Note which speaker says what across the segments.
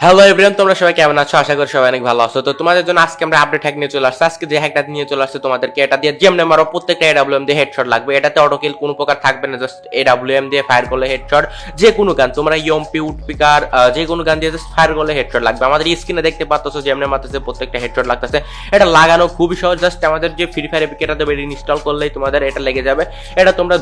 Speaker 1: Hello everyone, তোমরা সবাই কেমন আছো? আশা করি সবাই অনেক ভালো আছো। তো তোমাদের জন্য আজকে আমরা আপডেট হ্যাক নিয়ে চলে আসছি। আজকে যে হ্যাকটা নিয়ে চলে আসছে তোমাদেরকে, এটা দিয়ে যেমন মারো প্রত্যেকটা এডব্লিউএম দিয়ে হেডশট লাগবে। এটাতে অটো কিল কোনো প্রকার থাকবে না, জাস্ট এডব্লিউএম দিয়ে ফায়ার করলে হেডশট। যে কোনো গান তোমরা ইএমপি উডপিকার যে কোনো গান দিয়ে জাস্ট ফায়ার করলে হেডশট লাগবে। আমাদের স্ক্রিনে দেখতে পাচ্ছো যেমন মারতেছে প্রত্যেকটা হেডশট লাগতেছে। এটা লাগানো খুবই সহজ, জাস্ট আমাদের যে ফ্রি ফায়ার এপিকেটা দেবে ইনস্টল করলেই তোমাদের এটা লেগে যাবে। এটা তোমরা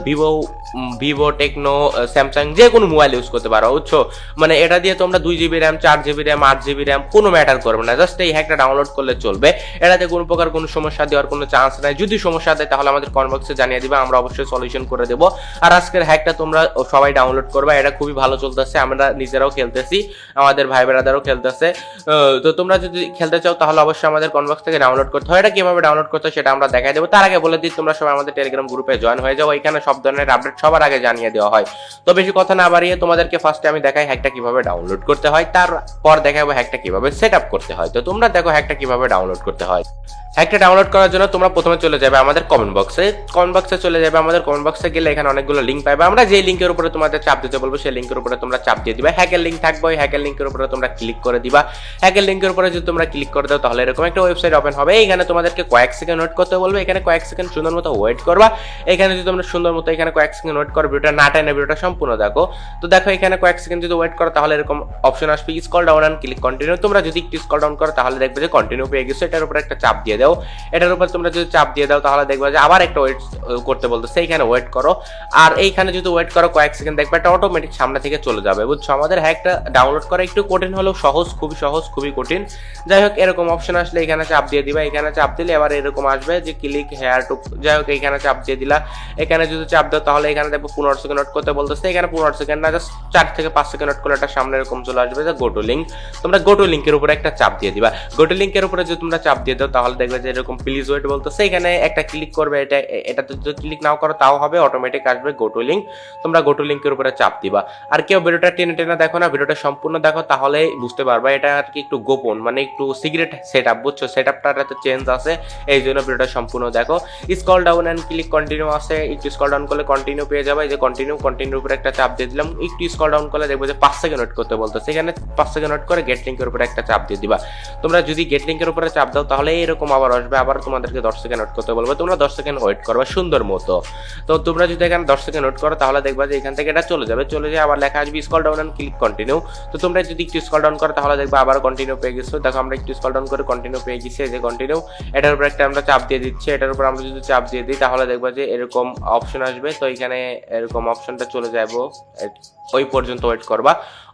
Speaker 1: ভিভো টেকনো স্যামসাং যে কোনো মোবাইল ইউজ করতে পারো, বুঝছো? মানে এটা দিয়ে তোমরা 2 GB RAM 4 GB RAM 8 GB RAM কোনো ম্যাটার করবে না, জাস্ট এই হ্যাকটা ডাউনলোড করলে চলবে। এটাতে কোনো প্রকার কোনো সমস্যা দেওয়ার কোনো চান্স নাই। যদি সমস্যা দেয় তাহলে আমাদের কমেন্ট বক্সে জানিয়ে দিবে, আমরা অবশ্যই সলিউশন করে দেবো। আর আজকের হ্যাকটা তোমরা সবাই ডাউনলোড করবে, এটা খুবই ভালো চলতেছে। আমরা নিজেরাও খেলতেছি, আমাদের ভাই বেড়াদারও খেলতেছে। তো তোমরা যদি খেলতে চাও তাহলে অবশ্যই আমাদের কমেন্ট বক্স থেকে ডাউনলোড করতে হয়। এটা কিভাবে ডাউনলোড করতে হয় সেটা আমরা দেখাই দেবো। তার আগে বলে দিই, তোমরা সবাই আমাদের টেলিগ্রাম গ্রুপে জয়েন হয়ে যাও, এখানে সব ধরনের আপডেট সবার আগে জানিয়ে দেওয়া হয়। তো বেশি কথা না বাড়িয়ে তোমাদেরকে ফার্স্টে আমি দেখাই হ্যাকটা কিভাবে ডাউনলোড করতে হয়, তারপর দেখাবো হ্যাকটা কিভাবে সেট আপ করতে হয়। তো তোমরা দেখো হ্যাকটা কিভাবে ডাউনলোড করতে হয়। হ্যাকটা ডাউনলোড করার জন্য তোমরা প্রথমে চলে যাবে আমাদের কমেন্ট বক্সে চলে যাবে। আমাদের কমেন্ট বক্সে গেলে এখানে অনেকগুলো লিঙ্ক পাবে। আমরা যে লিঙ্কের উপরে তোমাদের চাপ দিতে বলবো সেই লিঙ্কের উপরে তোমরা চাপ দিয়ে দিবা। হ্যাকের লিঙ্ক থাকবে, ওই হ্যাকের লিঙ্কের উপরে তোমরা ক্লিক করে দিবা। হ্যাকের লিঙ্কের উপরে যদি তোমরা ক্লিক করে দাও তাহলে এরকম একটা ওয়েবসাইট ওপেন হবে। এখানে তোমাদেরকে কয়েক সেকেন্ড ওয়েট করতে বলবে, এখানে কয়েক সেকেন্ড সুন্দর মতো ওয়েট করবা। এখানে যদি তোমরা সুন্দর মতো এখানে কয়েক সেকেন্ড ওয়েট করো, ভিডিওটা না টেনে ভিডিওটা সম্পূর্ণ দেখো। তো দেখো এখানে কয়েক সেকেন্ড যদি ওয়েট করো তাহলে এরকম অপশন আসবে, scroll down and click continue. তোমরা যদি একটু স্ক্রল ডাউন করো তাহলে দেখবে যে কন্টিনিউ পেয়ে গেছো। এটার উপরে একটা চাপ দিয়ে দাও। এটার উপর তোমরা যদি চাপ দিয়ে দাও তাহলে দেখবে যে আবার একটা ওয়েট করতে বলতেছে, এইখানে ওয়েট করো। আর এইখানে যদি ওয়েট করো কয়েক সেকেন্ড দেখবে এটা অটোমেটিক সামনে থেকে চলে যাবে, বুঝছো? আমাদের হ্যাকটা ডাউনলোড করা একটু কঠিন হলেও সহজ, খুবই কঠিন। যাই হোক, এরকম অপশন আসলে এখানে চাপ দিয়ে দিবা। এখানে চাপ দিলে এবার এরকম আসবে যে ক্লিক হেয়ার টু। যাই হোক, এইখানে চাপ দিয়ে দিলা। এখানে যদি চাপ দাও তাহলে এখানে দেখবো 15 সেকেন্ড ওয়েট করতে বলতেছে। এখানে 15 সেকেন্ড না, জাস্ট 4 থেকে 5 সেকেন্ড ওয়েট করলে এটা সামনে এরকম চলে আসবে যে গো টু লিঙ্ক। তোমরা গো টু লিঙ্কের উপরে একটা চাপ দিয়ে দিবা। গো টু লিঙ্কের উপরে যদি তোমরা চাপ দিয়ে দাও তাহলে দেখবে যে এরকম প্লিজ ওয়েট বলতেছে। এখানে একটা ক্লিক করবে, এটাতে যদি ক্লিক নাও করো তাও হবে, অটোমেটিক আসবে গো টু লিঙ্ক। তোমরা গো টু লিঙ্কের উপরে চাপ দিবা। আর কেউ ভিডিওটা টেনে টেনে দেখো না, ভিডিওটা সম্পূর্ণ দেখো, তাহলে বুঝতে পারবা এটা আর কি একটু গোপন, মানে একটু সিক্রেট সেট আপ, বুঝছো? সেট আপটা চেঞ্জ আছে, এই জন্য ভিডিওটা সম্পূর্ণ দেখো। Scroll down and click continue আছে, একটু স্ক্রল ডাউন করলে কন্টিনিউ পেয়ে যাবে। যে কন্টিনিউ উপরে একটা চাপ দিয়ে দিলাম। একটু স্ক্রল ডাউন করলে দেখবো যে 5 সেকেন্ড ওয়েট করতে বলতেছে। এখানে 5 সেকেন্ড ওয়েট করে গেট লিঙ্কের উপরে একটা চাপ দিয়ে দিবা। তোমরা যদি গেট লিঙ্কের উপরে চাপ দাও তাহলে এরকম আবার আসবে, আবার তোমাদেরকে 10 সেকেন্ড ওয়েট করতে বলবে। তোমরা 10 সেকেন্ড ওয়েট করবা সুন্দর মতো। তো তোমরা যদি এখানে 10 সেকেন্ড ওয়েট করো তাহলে দেখবা যে এখান থেকে এটা চলে যাবে। আবার লেখা আসবে scroll down and click continue. তো তোমরা যদি একটু স্ক্রল ডাউন করো তাহলে দেখবা আবার কন্টিনিউ পেয়ে গেছো। দেখো আমরা একটু স্ক্রল ডাউন করে কন্টিনিউ পেয়ে গেছি, এই যে কন্টিনিউ। এটার উপর একটা আমরা চাপ দিয়ে দিচ্ছি। এটার উপর আমরা যদি চাপ দিয়ে দিই তাহলে দেখবা যে এরকম অপশন আসবে। তো এখানে এরকম অপশনটা চলে যাবো, ওই পর্যন্ত ওয়েট করবা।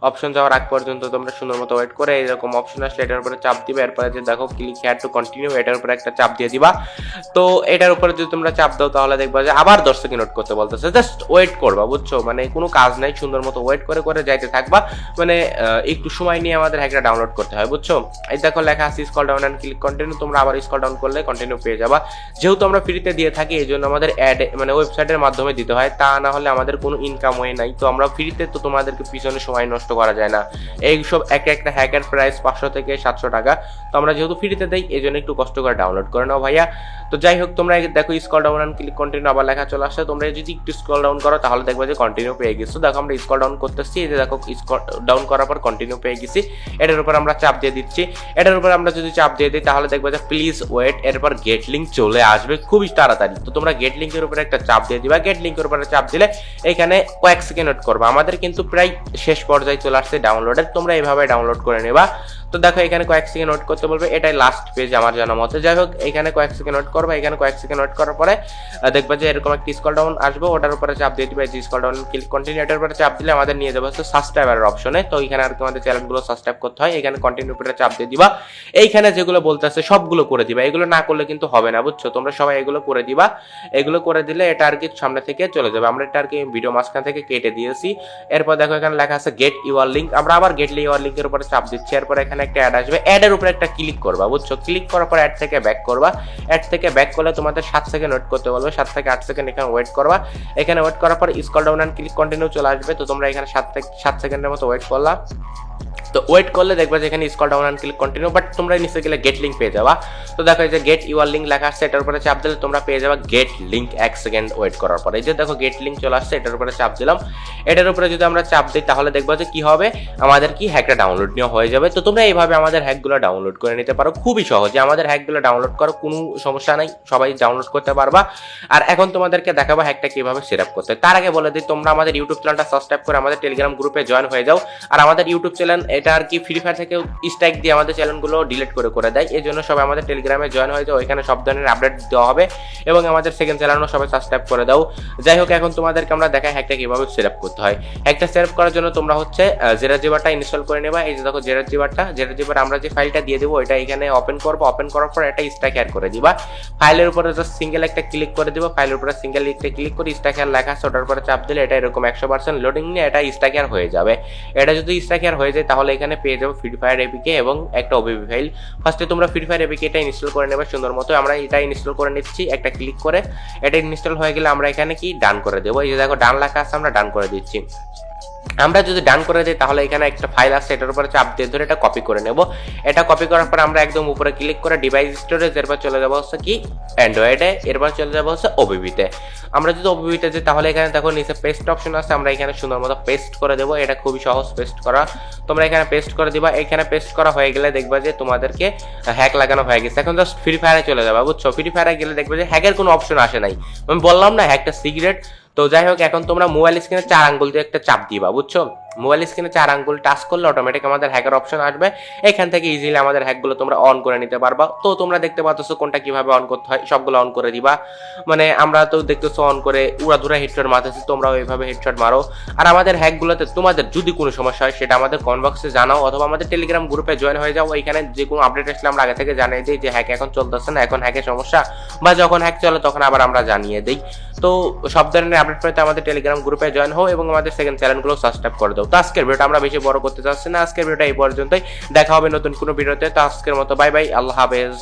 Speaker 1: অপশন যাওয়ার আগ পর্যন্ত তোমরা সুন্দর মতো ওয়েট করে এরকম অপশন আসলে এটার উপরে চাপ দিবে। এরপরে যে দেখো ক্লিক হেয়ার টু কন্টিনিউ, এটার উপরে একটা চাপ দিয়ে দিবা। তো এটার উপরে যদি তোমরা চাপ দাও তাহলে দেখবা যে আবার 10 সেকেন্ড ওয়েট করতে বলতেছে, জাস্ট ওয়েট করবা, বুঝছো? মানে কোনো কাজ নাই, সুন্দর মতো ওয়েট করে করে যাইতে থাকবা। মানে একটু সময় নিয়ে আমাদের হ্যাকটা ডাউনলোড করতে হয়, বুঝছো? এই দেখো লেখা আছে scroll down and click continue. তোমরা আবার স্ক্রল ডাউন করলে কন্টিনিউ পেয়ে যাবা। যেহেতু আমরা ফ্রিতে দিয়ে থাকি এই জন্য আমাদের অ্যাড মানে ওয়েবসাইটের মাধ্যমে দিতে হয়, তা না হলে আমাদের কোনো ইনকাম ওয়ে নাই। তো আমরা ফ্রিতে, তো তোমাদেরকে পিছনে সময় নষ্ট করা যায় না। এইসব একটা হ্যাকের প্রাইস 500 থেকে 700 টাকা। তো আমরা যেহেতু ফ্রিতে দেই এই জন্য একটু কষ্ট করে ডাউনলোড করে নাও ভাইয়া। তো যাই হোক, তোমরা দেখো scroll down and click continue আবার লেখা চলে আসছে। তোমরা যদি একটু স্ক্রল ডাউন করো তাহলে দেখবা যে কন্টিনিউ পেয়ে গেছো। দেখো আমরা স্ক্রল ডাউন করতেছি, এই যে দেখো স্ক্রল ডাউন করার পর কন্টিনিউ পেয়ে গেছি। এটার উপর আমরা চাপ দিয়ে দিচ্ছি। এটার উপর আমরা যদি চাপ দিয়ে দিই তাহলে দেখবা যে প্লিজ ওয়েট, এরপর গেট লিঙ্ক চলে আসবে খুবই তাড়াতাড়ি। তো তোমরা গেট লিঙ্কের উপরে একটা চাপ দিয়ে দিবা। গেট লিঙ্কের উপরে চাপ দিলে এখানে কয়েক সেকেন্ড ওয়েট করবা। আমাদের কিন্তু প্রায় শেষ পর্যায়ে চলে আসছে ডাউনলোডের। তোমরা এইভাবে ডাউনলোড করে নেবা। তো দেখো এখানে কয়েক সেকেন্ড ওয়েট করতে বলবে, এটাই লাস্ট পেজ আমার জানা মতে। যাই হোক, এখানে কয়েক সেকেন্ড ওয়েট করবা। এখানে কয়েক সেকেন্ড ওয়েট করার পরে দেখবা যে এরকম একটা স্ক্রল ডাউন আসবে, ওটার উপরে চাপ দিয়ে দিবে। স্ক্রল ডাউন ক্লিক কন্টিনিউ, এটার উপরে চাপ দিলে আমাদের নিয়ে যাবে হচ্ছে সাবস্ক্রাইবারের অপশনে। তো এখানে আর কি আমাদের চ্যানেলগুলো সাবস্ক্রাইব করতে হয়। এখানে কন্টিনিউ উপরে চাপ দিয়ে দিবা। এইখানে যেগুলো বলতেছে সবগুলো করে দিবা, এগুলো না করলে কিন্তু হবে না, বুঝছো? তোমরা সবাই এগুলো করে দিবা। এগুলো করে দিলে এটা আর কি সামনে থেকে চলে যাবে। আমরা এটা আর কি ভিডিও মাঝখান থেকে কেটে দিয়েছি। এরপর দেখো এখানে লেখা আছে গেট ইউর লিঙ্ক। আমরা আবার গেট ইউর লিঙ্কের উপরে চাপ দিচ্ছি। এরপর এখানে একটা অ্যাড আসবে, অ্যাডের উপরে একটা ক্লিক করবা, বুঝছো? ক্লিক করার পর অ্যাড থেকে ব্যাক করবা। অ্যাড থেকে ব্যাক করলে তোমাদের 7 সেকেন্ড ওয়েট করতে বলবে। 7 থেকে 8 সেকেন্ড এখানে ওয়েট করবা। এখানে ওয়েট করার পর scroll down and click continue চলে আসবে। তো তোমরা এখানে 7 সেকেন্ডের মতো ওয়েট করলা। তো ওয়েট করলে দেখবে যে এখানে scroll down and click continue, but তোমরা নিচে গেলে গেট লিঙ্ক পেয়ে যাবা। তো দেখো যে গেট ইউর লিঙ্ক লেখা আসছে, এটার উপরে চাপ দিলে তোমরা পেয়ে যাবা গেট লিঙ্ক 1 সেকেন্ড ওয়েট করার পরে। এই যে দেখো গেট লিঙ্ক চলে আসছে, এটার উপরে চাপ দিলাম। এটার উপরে যদি আমরা চাপ দিই তাহলে দেখবো যে কি হবে, আমাদের কি হ্যাকটা ডাউনলোড নেওয়া হয়ে যাবে। তো তোমরা এইভাবে আমাদের হ্যাকগুলো ডাউনলোড করে নিতে পারো, খুবই সহজে আমাদের হ্যাকগুলো ডাউনলোড করো, কোনো সমস্যা নাই, সবাই ডাউনলোড করতে পারবা। আর এখন তোমাদেরকে দেখাবো হ্যাকটা কিভাবে সেট আপ করতে। তার আগে বলে দিই, তোমরা আমাদের ইউটিউব চ্যানেলটা সাবস্ক্রাইব করে আমাদের টেলিগ্রাম গ্রুপে জয়েন হয়ে যাও। আর আমাদের ইউটিউব চ্যানেল এটা আর কি ফ্রি ফায়ার থেকে স্ট্রাইক দিয়ে আমাদের চ্যানেলগুলো ডিলিট করে দেয়, এই জন্য সবাই আমাদের টেলিগ্রামে জয়েন হয়ে যাও, এখানে সব ধরনের আপডেট দেওয়া হবে। এবং আমাদের সেকেন্ড চ্যানেলও সবাই সাবস্ক্রাইব করে দাও। যাই হোক, এখন তোমাদেরকে আমরা দেখাই হ্যাকটা কিভাবে সেট আপ করতে হয়। হ্যাকটা সেট আপ করার জন্য তোমরা হচ্ছে জেরাজিবারটা ইনস্টল করে নেবা। এই যে দেখো জেরাজিবার আমরা যে ফাইলটা দিয়ে দেবো এটা এখানে ওপেন করবো। ওপেন করার পর এটা স্ট্যাক অ্যাড করে দিবা। ফাইলের উপরে জাস্ট সিঙ্গেল একটা ক্লিক করে দিবা। ফাইলের উপরে সিঙ্গেল একটা ক্লিক করে স্ট্যাক অ্যাড লেখা আছে, ওটার উপরে চাপ দিলে এটা এরকম 100% লোডিং নিয়ে এটা স্ট্যাক অ্যাড হয়ে যাবে। এটা যদি স্ট্যাক অ্যাড হয়ে যায় তাহলে এখানে পেয়ে যাবো ফ্রি ফায়ার এপিকে এবং একটা ওবিবি ফাইল। ফার্স্টে তোমরা ফ্রি ফায়ার এপিকে এটা ইনস্টল করে নেবে সুন্দর মতো। আমরা এটা ইনস্টল করে নিচ্ছি একটা ক্লিক করে। এটা ইনস্টল হয়ে গেলে আমরা এখানে কি ডান করে দেবো। এই যে দেখো ডান লেখা আছে, আমরা ডান করে দিচ্ছি। আমরা যদি ডান করে দিই তাহলে এখানে একটা ফাইল আছে, এটার উপরে চাপ দিয়ে ধরে এটা কপি করে নেব। এটা কপি করার পর আমরা একদম উপরে ক্লিক করে ডিভাইস স্টোরেজ, এরপর চলে যাবো হচ্ছে কি অ্যান্ড্রয়েডে, এরপর চলে যাবো হচ্ছে ওবিবিতে। আমরা যদি ওবিবিতে যাই তাহলে এখানে দেখো নিচে পেস্ট অপশন আছে, আমরা এখানে সুন্দর মতো পেস্ট করে দেবো। এটা খুবই সহজ পেস্ট করা, তোমরা এখানে পেস্ট করে দিবা। এখানে পেস্ট করা হয়ে গেলে দেখবা যে তোমাদেরকে হ্যাক লাগানো হয়ে গেছে। এখন জাস্ট ফ্রি ফায়ারে চলে যাবা, বুঝছো? ফ্রি ফায়ারে গেলে দেখবে যে হ্যাকের কোনো অপশন আসে নাই। আমি বললাম না হ্যাকটা সিক্রেট। তো যাই হোক, এখন তোমরা মোবাইল স্ক্রিনে 4 আঙ্গুল দিয়ে একটা চাপ দিবা, বুঝছো? মোবাইল স্ক্রিনে 4 আঙ্গুল টাচ করলে অটোমেটিক আমাদের হ্যাকের অপশন আসবে। এখান থেকে ইজিলি আমাদের হ্যাকগুলো তোমরা অন করে নিতে পারবা। তো তোমরা দেখতে পাচ্ছ কোনটা কিভাবে অন করতে হয়, সবগুলো অন করে দিবা। মানে আমরা তো দেখতেছো অন করে উড়াধুরা হেডশট মারতেছি, তোমরাও এইভাবে হেডশট মারো। আর আমাদের হ্যাকগুলোতে তোমাদের যদি কোনো সমস্যা হয় সেটা আমাদের কমেন্ট বক্সে জানাও, অথবা আমাদের টেলিগ্রাম গ্রুপে জয়েন হয়ে যাও। এখানে যে কোনো আপডেট আসলে আমরা আগে থেকে জানিয়ে দিই যে হ্যাক এখন চলতেছে না, এখন হ্যাকের সমস্যা, বা যখন হ্যাক চলে তখন আবার আমরা জানিয়ে দিই। তো সব ধরনের আপডেট পেতে আমাদের টেলিগ্রাম গ্রুপে জয়েন হও এবং আমাদের সেকেন্ড চ্যানেলগুলো সাবস্ক্রাইব করে দাও। তো আজকের ভিডিওটা আমরা বেশি বড় করতে চাচ্ছি না, আজকের ভিডিওটা এই পর্যন্তই। দেখা হবে নতুন কোনো ভিডিওতে। তো আজকের মতো বাই বাই, আল্লাহ হাফেজ।